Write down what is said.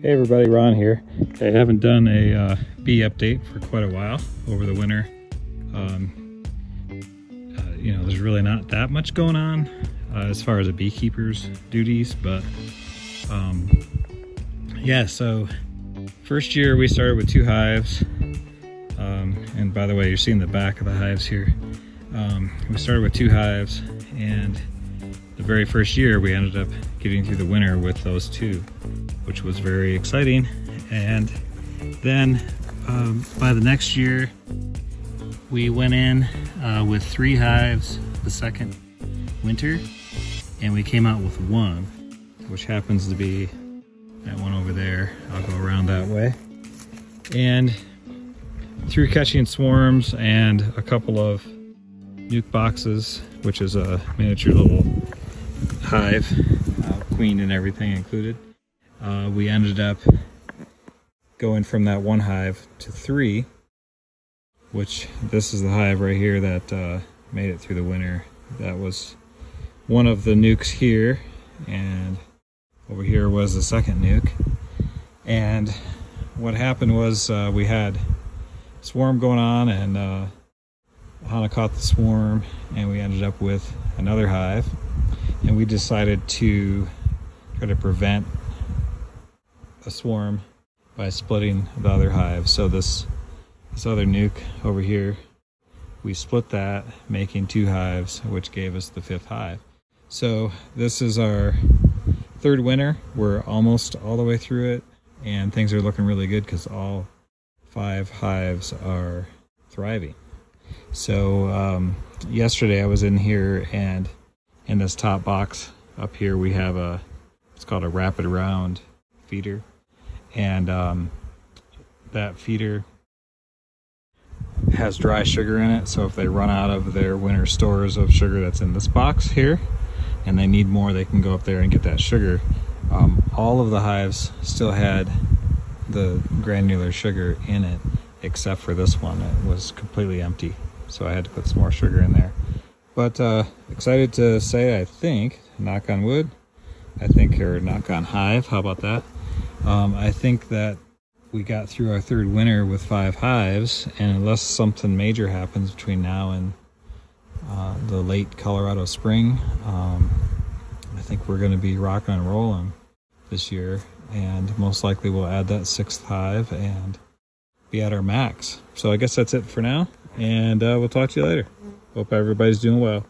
Hey everybody, Ron here. I haven't done a bee update for quite a while over the winter. You know, there's really not that much going on as far as a beekeeper's duties, but yeah, so first year we started with 2 hives. And by the way, you're seeing the back of the hives here. We started with 2 hives, and the very first year we ended up getting through the winter with those 2, which was very exciting. And then by the next year we went in with 3 hives the second winter, and we came out with 1, which happens to be that one over there. I'll go around that way. And through catching swarms and a couple of nuke boxes, which is a miniature little hive, queen and everything included, we ended up going from that 1 hive to 3, which this is the hive right here that made it through the winter. That was one of the nukes here, and over here was the second nuke. And what happened was we had a swarm going on, and Hannah caught the swarm, and we ended up with another hive, and we decided to try to prevent a swarm by splitting the other hive. So this other nuke over here, we split that, making 2 hives, which gave us the 5th hive. So this is our 3rd winter. We're almost all the way through it, and things are looking really good because all 5 hives are thriving. So yesterday I was in here, and in this top box up here we have it's called a rapid round feeder, and that feeder has dry sugar in it. So if they run out of their winter stores of sugar that's in this box here and they need more, they can go up there and get that sugar. All of the hives still had the granular sugar in it except for this one. It was completely empty, so I had to put some more sugar in there. But excited to say, I think, knock on wood, or knock on hive, how about that? I think that we got through our 3rd winter with 5 hives, and unless something major happens between now and the late Colorado spring, I think we're going to be rocking and rolling this year, and most likely we'll add that 6th hive and be at our max. So I guess that's it for now, and we'll talk to you later. Hope everybody's doing well.